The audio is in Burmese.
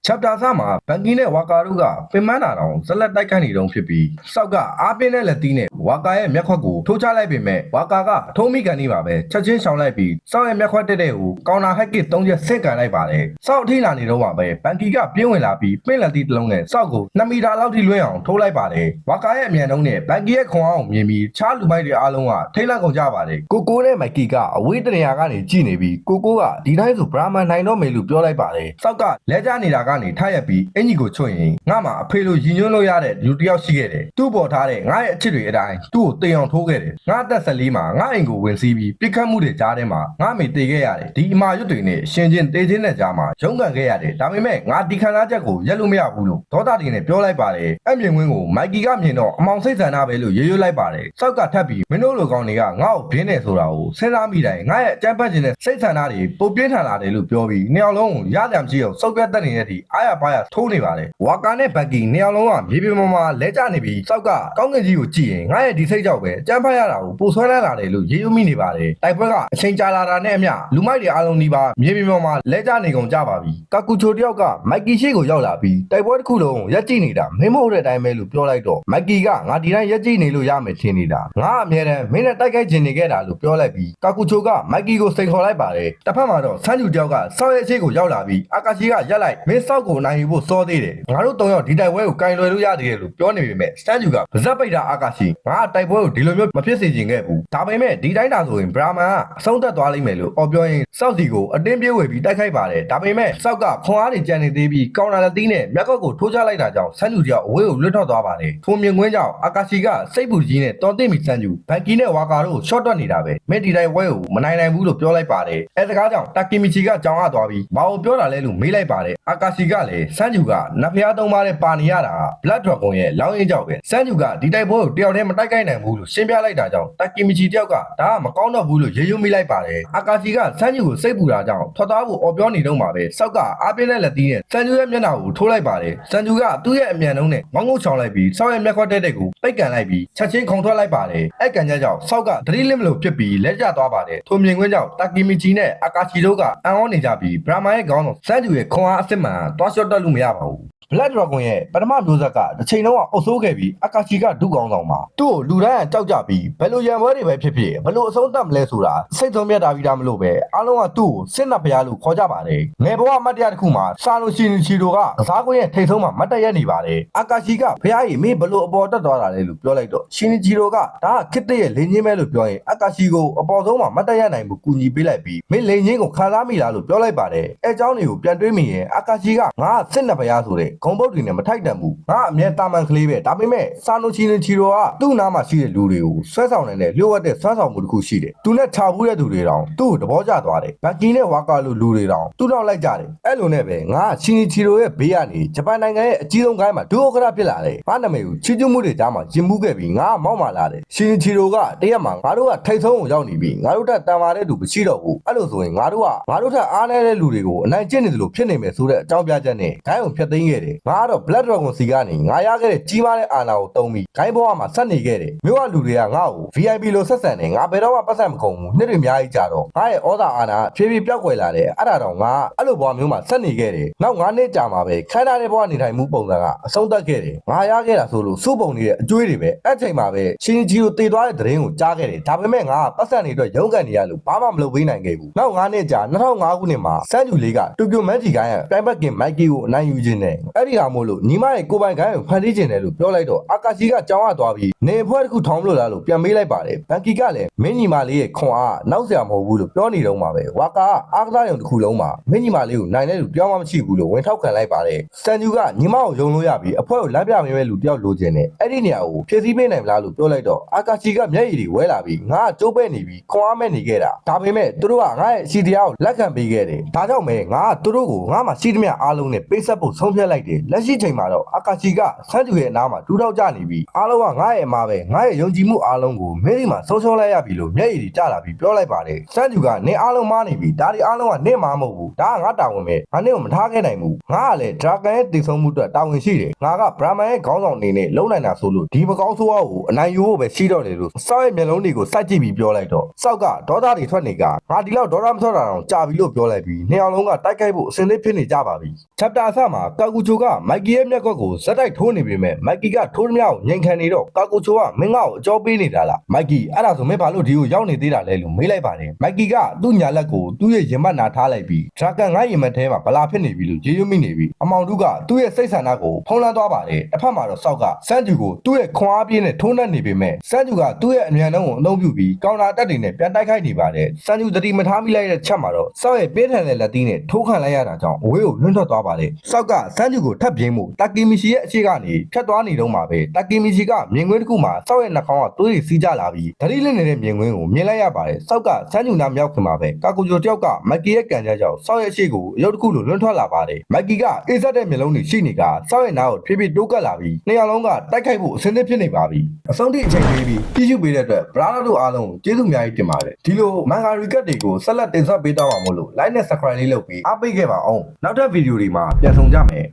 chapter စမှာဘန်ကီနဲ့ဝါကာတို့ကပင်မနာတောင်ဇလက်တိုက်ခိုက်နေတုန်းဖြစ်ပြီးစောက်ကအားပင်းနဲ့လက်သီးနဲ့ဝါကာရဲ့မျက်ခွက်ကိုထိုးချလိုက်ပေမဲ့ဝါကာကအထုံးမိကန်နေပါပဲချက်ချင်းရှောင်လိုက်ပြီးစောက်ရဲ့မျက်ခွက်တက်တဲ့ကိုကောင်နာဟက်ကစ်3ချက်ဆင့်ကန်လိုက်ပါတယ်စောက်အထိလာနေတော့ပါပဲဘန်ကီကပြင်းဝင်လာပြီးပင့်လက်သီးတစ်လုံးနဲ့စောက်ကို2မီတာလောက်ထိလွှဲအောင်ထိုးလိုက်ပါတယ်ဝါကာရဲ့အမြန်နှုန်းနဲ့ဘန်ကီရဲ့ခွန်အောင်မြင်ပြီးချားလူမိုက်တွေအားလုံးကထိတ်လန့်ကုန်ကြပါတယ်ကိုကိုနဲ့မိုက်ကီကအဝေးတနေရာကနေကြည့်နေပြီးကိုကိုကဒီတိုင်းဆိုဘရာမန်နိုင်တော့မယ်လို့ပြောလိုက်ပါတယ်စောက်ကလဲကျနေတာကနေထရက်ပြီးအင်ကြီးကိုချွတ်ရင်ငါမှအဖေလိုရည်ညွှန်းလို့ရတဲ့လူတစ်ယောက်ရှိခဲ့တယ်သူ့ပေါ်ထားတဲ့ငါရဲ့အချစ်တွေအတိုင်းသူ့ကိုတေအောင်ထိုးခဲ့တယ်ငါအသက်14မှာငါအိမ်ကိုဝင်စီးပြီးပြစ်ခတ်မှုတွေကြားထဲမှာငါမေတေခဲ့ရတယ်ဒီအမာရွတ်တွေနဲ့ရှင်ချင်းတေချင်းတဲ့ကြားမှာရုန်းကန်ခဲ့ရတယ်ဒါပေမဲ့ငါဒီခံစားချက်ကိုရက်လို့မရဘူးလို့ဒေါသတွေနဲ့ပြောလိုက်ပါတယ်အဲ့မြင်ကွင်းကိုမိုက်ကီကမြင်တော့အမောင်စိတ်ဆန္ဒပဲလို့ရေရွတ်လိုက်ပါတယ်စောက်ကထပ်ပြီးမင်းတို့လိုကောင်တွေကငါ့ကိုဘင်းနေဆိုတာကိုစဉ်းစားမိတိုင်းငါရဲ့အကြမ်းဖက်ခြင်းနဲ့စိတ်ဆန္ဒတွေပုံပြင်းထန်လာတယ်လို့ပြောပြီးနှစ်ယောက်လုံးကိုရကြံကြည့်အောင်စောက်ပြတ်တက်နေတဲ့အထိအားရပါရထိုးနေပါတယ်ဝါကာနဲ့ဘက်ကီနှစ်ယောက်လုံးကမြေပြင်ပေါ်မှာလဲကျနေပြီးစောက်ကကောင်းကင်ကြီးကိုကြည့်ရင်ငါရဲ့ဒီစိတ်ကြောက်ပဲအကြမ်းဖက်ရတာကိုပိုဆွဲလန်းလာတယ်လို့ရေရွတ်မိနေပါတယ်တိုက်ပွဲကအချိန်ကြာလာတာနဲ့အမျှလူမိုက်တွေအားလုံးဒီပါမြေပြင်ပေါ်မှာလဲကျနေကုန်ကြပါပြီကာကူချိုတယောက်ကမိုက်ကီရှိကိုရောက်လာပြီးတိုက်ပွဲတစ်ခုလုံးရက်ကြည့်နေတာမင်းမဟုတ်တဲ့အတိုင်းပဲလို့ပြောလိုက်တော့မိုက်ကီကငါဒီတိုင်းရက်ကြည့်နေလို့ရမယ်ထင်နေတာငါအမြဲတမ်းမင်းနဲ့တိုက်ခိုက်ချင်နေခဲ့တာလို့ပြောလိုက်ပြီးကာကူချိုကမိုက်ကီကိုစိန်ခေါ်လိုက်ပါတယ်တစ်ဖက်မှာတော့ဆန်းကျူတယောက်ကစောက်ရဲ့အရှိကိုရောက်လာပြီးအာကာရှိကရက်လိုက်မင်းစောက်ကိုနိုင်ယူဖို့စောသေးတယ်ငါတို့3ယောက်ဒီတိုက်ပွဲကိုကင်လွယ်လို့ရသေးတယ်လို့ပြောနေပေမဲ့ဆန်းကျူကဗဇက်ပိတ်တာအာကာရှိငါတိုက်ပွဲကိုဒီလိုမျိုးမဖြစ်စေချင်ခဲ့ဘူးဒါပေမဲ့ဒီတိုင်းတာဆိုရင်ဘရာမန်ကအဆုံးသက်သွားလိမ့်မယ်လို့အော်ပြောရင်စောက်စီကိုအတင်းပြေးဝေပြီးတိုက်ခိုက်ပါတယ်ဒါပေမဲ့စောက်ကခွန်အားတွေကြံနေသေးပြီးကောင်နာလက်သီးနဲ့မျက်ကောက်ကိုထိုးချလိုက်တာကြောင့်ဆန်းကျူတယောက်အဝေးကိုလွတ်ထွက်သွားပါတယ်ထိုမြင်ကွင်းကြောင့်အာကာရှိကစိတ်ပူကြီးနဲ့တော်သိမိဆန်းကျူဘန်ကီနဲ့ဝါကာတို့ရှော့တွက်နေတာပဲမင်းဒီတိုင်းပွဲကိုမနိုင်နိုင်ဘူးလို့ပြောလိုက်ပါတယ်အဲစကားကြောင့်တာကီမီချီကကြောင်ရသွားပြီးဘာကိုပြောတာလဲလို့မေးလိုက်ပါတယ်အာကာရှိကလည်းဆန်းကျူကနဖျားသုံးပါးနဲ့ပါနေရတာဘလက်ဒရာဂွန်ရဲ့လောင်းရင်ကြောက်ပဲဆန်းကျူကဒီတိုက်ပွဲကိုတယောက်တည်းမတိုက်ခိုက်နိုင်ဘူးလို့ရှင်းပြလိုက်တာကြောင့်တာကီမီချီတယောက်ကဒါကမကောင်းတော့ဘူးလို့ရေရွတ်မိလိုက်ပါတယ်အာကာရှိကဆန်းကျူကိုစိတ်ပူတာကြောင့်ထွက်သွားဖို့အော်ပြောနေတော့မှာပဲစောက်ကအားပြင်းတဲ့လက်သီးနဲ့ဆန်းကျူရဲ့မျက်နှာကိုထိုးလိုက်ပါတယ်ဆန်းကျူကသူ့ရဲ့အမြန်နှုန်းနဲ့ငေါငုတ်ချောင်လိုက်ပြီးစောက်ရဲ့မျက်ခွက်တဲ့ကိုပိတ်ကန်လိုက်ပြီးချက်ချင်းခုန်ထွက်လိုက်ပါတယ်အဲ့ကန်ချက်ကြောင့်စောက်ကသတိလစ်မလို့ဖြစ်ပြီးလက်ကျသွားပါတယ်ထိုမြင်ကွင်းကြောင့်တာကီမီချီနဲ့အာကာရှိတို့ကအံ့ဩနေကြပြီးဘရာမာရဲ့ခေါင်းဆောင်ဆန်းကျူရဲ့ခွန်အားအစ်စ်မှန်တွားရှော့တက်လို့မရပါဘူးဘလက်ဒရာဂွန်ရဲ့ပထမမျိုးဆက်ကတစ်ချိန်လုံးကအုပ်ဆိုးခဲ့ပြီးအာကာရှိကဒုကောင်းဆောင်မှာသူ့ကိုလူတိုင်းကြောက်ကြပြီးဘယ်လိုရံပွဲတွေပဲဖြစ်ဖြစ်ဘယ်လိုအဆုံးသတ်မလဲဆိုတာစိတ်ဆုံးမြတ်တာပြီးတာမလို့ပဲအားလုံးကသူ့ကိုစစ်နှက်ဖျားလို့ခေါ်ကြပါတယ်ငယ်ဘဝမတ်တရားတစ်ခုမှာစာလိုရှင်ချီတို့ကကစားကွင်းရဲ့ထိတ်ဆုံးမှာမတ်တရက်နေပါတယ်အာကာရှိကဖျားကြီးမင်းဘယ်လိုအပေါ်တက်သွားတာလဲလို့ပြောလိုက်တော့ရှင်ချီတို့ကဒါကခစ်တဲ့ရဲ့လင်းချင်းပဲလို့ပြောရင်အာကာရှိကိုအပေါ်ဆုံးမှာမတ်တရက်နိုင်မှုကူညီပေးလိုက်ပြီးမင်းလင်းချင်းကိုခါစားမိလားလို့ပြောလိုက်ပါတယ်အဲเจ้าတွေကိုပြန်တွေးမိရင်အာကာရှိကငါစစ်နှက်ဖျားဆိုတဲ့ဂုံပုတ်တွေနဲ့မထိုက်တန်ဘူးငါအမြဲတာမန်ကလေးပဲဒါပေမဲ့စာနိုချီချီတို့ကသူ့နားမှာရှိတဲ့လူတွေကိုဆွဲဆောင်နေတဲ့လျှို့ဝှက်တဲ့ဆွဲဆောင်မှုတစ်ခုရှိတယ်သူနဲ့ခြာဘူးတဲ့သူတွေတောင်သူ့ကိုသဘောကျသွားတယ်ဘက်ကီနဲ့ဝါကာလိုလူတွေတောင်သူ့နောက်လိုက်ကြတယ်အဲ့လိုနဲ့ပဲငါချီချီတို့ရဲ့ဘေးကနေဂျပန်နိုင်ငံရဲ့အကြီးဆုံးကိုင်းမှာဒုဥက္ကဋ္ဌဖြစ်လာတယ်ငါနာမည်ကိုချီကျူးမှုတွေကြားမှာရင်မှုခဲ့ပြီးငါမောက်မာလာတယ်ချီတို့ကတရက်မှာငါတို့ကထိတ်ဆုံးကိုရောက်နေပြီးငါတို့တက်တန်မာတဲ့သူမရှိတော့ဘူးအဲ့လိုဆိုရင်ငါတို့ထက်အားနည်းတဲ့လူတွေကိုအနိုင်ကျင့်နေတယ်လို့ဖြစ်နေမယ်ဆိုတဲ့အကြောင်းပြချက်နဲ့ဂိုင်းကိုဖျက်သိမ်းခဲ့တယ်ငါကတော့ Black Dragon စီကနေငါရခဲ့တဲ့ကြီးမားတဲ့အာဏာကိုတုံးပြီးဂိုင်းဘဝမှာဆက်နေခဲ့တယ်မြို့ကလူတွေကငါ့ကို VIP လို့ဆက်ဆံတယ်ငါဘယ်တော့မှပတ်စံမကုန်ဘူးနှစ်တွေအများကြီးကြာတော့ငါရဲ့ဩဇာအာဏာဖြည်းဖြည်းပျောက်ကွယ်လာတယ်အဲ့ဒါတော့ငါအဲ့လိုဘဝမျိုးမှာဆက်နေခဲ့တယ်နောက်9နှစ်ကြာမှာပဲခိုင်းထားတဲ့ဘဝနေထိုင်မှုပုံစံကအဆုံးသတ်ခဲ့တယ်ငါရခဲ့တာဆိုလို့စုပုံနေတဲ့အကျွေးတွေပဲအဲ့ချိန်မှာပဲရှင်ကြီးကိုတည်သွားတဲ့သတင်းကိုကြားခဲ့တယ်ဒါပေမဲ့ငါပတ်စံတွေအတွက်ရုန်းကန်နေရလို့ဘာမှမလုပ်ပေးနိုင်ခဲ့ဘူးနောက်9နှစ်ကြာ2005ခုနှစ်မှာစန်းကျူလေးကတိုကျိုမန်ဂျီကိုင်းရဲ့ပြိုင်ဘက်ကင်မိုက်ကီကိုအနိုင်ယူခြင်းနဲ့အဲ့ဒီဟာမို့လို့ညီမရဲ့ကိုပိုင်ကိုင်းကိုဖန်တီးခြင်းတယ်လို့ပြောလိုက်တော့အာကာရှိကကြောင်းရသွားပြီးနေဖွဲ့တစ်ခုထောင်းလို့လားလို့ပြန်မေးလိုက်ပါတယ်ဘန်ကီကလည်းမင်းညီမလေးရဲ့ခွန်အားနောက်ဆရာမဟုတ်ဘူးလို့ပြောနေတော့မှာပဲဝါကာအားကစားရုံတစ်ခုလုံးမှာမင်းညီမလေးကိုနိုင်တဲ့လူတယောက်မှမရှိဘူးလို့ဝင်ထောက်ခံလိုက်ပါတယ်စန်ဂျူကညီမကိုယုံလို့ရပြီးအဖွဲကိုလမ်းပြပေးမဲ့လူတယောက်လိုချင်တယ်အဲ့ဒီနေရာကိုဖြည့်ဆည်းပေးနိုင်မလားလို့ပြောလိုက်တော့အာကာရှိကမျက်ရည်တွေဝဲလာပြီးငါကကျိုးပဲ့နေပြီးခွန်အားမဲ့နေခဲ့တာဒါပေမဲ့သူတို့ကငါရဲ့အစီတရားကိုလက်ခံပေးခဲ့တယ်ဒါကြောင့်ပဲငါကသူတို့ကိုငါမှရှိသမျှအားလုံးနဲ့ပေးဆက်ဖို့ဆုံးဖြတ်လိုက် လိုက်တယ်လက်ရှိချိန်မှာတော့အာကာချီကစန်းကျူရဲ့အနားမှာတူးထောက်ကြနေပြီးအားလုံးကငါ့ရဲ့အမားပဲငါ့ရဲ့ယုံကြည်မှုအားလုံးကိုမင်းဒီမှာဆုံးရှုံးလိုက်ရပြီလို့မျက်ရည်တွေကျလာပြီးပြောလိုက်ပါတယ်စန်းကျူကနေအားလုံးမားနေပြီဒါဒီအားလုံးကနေမားမဟုတ်ဘူးဒါကငါတာဝန်ပဲငါနဲ့ကိုမထားခဲ့နိုင်ဘူးငါကလည်းဒရာဂန်ရဲ့တည်ဆုံမှုအတွက်တာဝန်ရှိတယ်ငါကဗြဟ္မန်ရဲ့ခေါင်းဆောင်အနေနဲ့လုံနိုင်တာဆိုလို့ဒီမကောင်းဆိုးဝါးကိုအနိုင်ယူဖို့ပဲရှိတော့တယ်လို့စောက်ရဲ့မျက်လုံးတွေကိုစိုက်ကြည့်ပြီးပြောလိုက်တော့စောက်ကဒေါသတွေထွက်နေကငါဒီလောက်ဒေါသမထွက်တာတော့ကြာပြီလို့ပြောလိုက်ပြီးနှစ်ယောက်လုံးကတိုက်ခိုက်ဖို့အစင်းလေးဖြစ်နေကြပါပြီ chapter အစမှာကာကူချိုကမိုက်ကီရဲ့မျက်ကွက်ကိုဇက်တိုက်ထိုးနေပေမဲ့မိုက်ကီကထိုးသမျှကိုငြိမ်ခံနေတော့ကာကူချိုကမင်းငါ့ကိုအကြောပေးနေတာလားမိုက်ကီအဲ့ဒါဆိုမင်းဘာလို့ဒီကိုရောက်နေသေးတာလဲလို့မေးလိုက်ပါတယ်မိုက်ကီကသူ့ညာလက်ကိုသူ့ရဲ့ရင်မနာထားလိုက်ပြီးဒရာဂန်ငါရင်မထဲမှာဗလာဖြစ်နေပြီလို့ရေရွမိနေပြီအမောင်တို့ကသူ့ရဲ့စိတ်ဆန္ဒကိုဖုံးလွှမ်းသွားပါတယ်တစ်ဖက်မှာတော့စောက်ကစန်းကျူကိုသူ့ရဲ့ခွန်အားပြင်းနဲ့ထိုးနှက်နေပေမဲ့စန်းကျူကသူ့ရဲ့အမြန်နှုန်းကိုအသုံးပြုပြီးကောင်တာတက်တွေနဲ့ပြန်တိုက်ခိုက်နေပါတယ်စန်းကျူတတိမထားမိလိုက်တဲ့ချက်မှာတော့စောက်ရဲ့ပြင်းထန်တဲ့လက်သီးနဲ့ထိုးခံလိုက်ရတာကြောင့်အဝေးကိုလွင့်ထွက်သွားပါတယ်စောက်ကစန်းကျူကိုထပ်ပြင်းမှုတာကီမီရှီရဲ့အခြေကနေဖြတ်သွားနေတော့မှာပဲတာကီမီရှီကမြင်ကွင်းတစ်ခုမှာစောက်ရဲ့နှာခေါင်းကသွေးတွေစီးကြလာပြီးဓာတိလစ်နေတဲ့မြင်ကွင်းကိုမြင်လိုက်ရပါတယ်စောက်ကစန်းကျူနာမြောက်ခင်မှာပဲကာကူဂျိုတယောက်ကမိုက်ကီရဲ့ကန်ကြကြောင့်စောက်ရဲ့ရှေ့ကိုအရုပ်တစ်ခုလိုလွင့်ထွက်လာပါတယ်မိုက်ကီကအေးဆက်တဲ့မျက်လုံးတွေရှိနေကစောက်ရဲ့နားကိုဖြည်းဖြည်းတိုးကပ်လာပြီးနှစ်ယောက်လုံးကတိုက်ခိုက်ဖို့အဆင်သင့်ဖြစ်နေပါပြီအဆုံးထိအချိန်ပေးပြီးကြည့်ရှုပေးတဲ့အတွက်ဗရာလာတို့အားလုံးကျေးဇူးအများကြီးတင်ပါတယ်ဒီလိုမန်ဂါရီကတ်တွေကိုဆက်လက်တင်ဆက်ပေးတော့မှာမို့လို့ like နဲ့ subscribe လေးလုပ်ပြီးအားပေးခဲ့ပါအောင်နောက်ထပ်ဗီဒီယိုတွေမှာပြန်ဆောင်ကြမယ်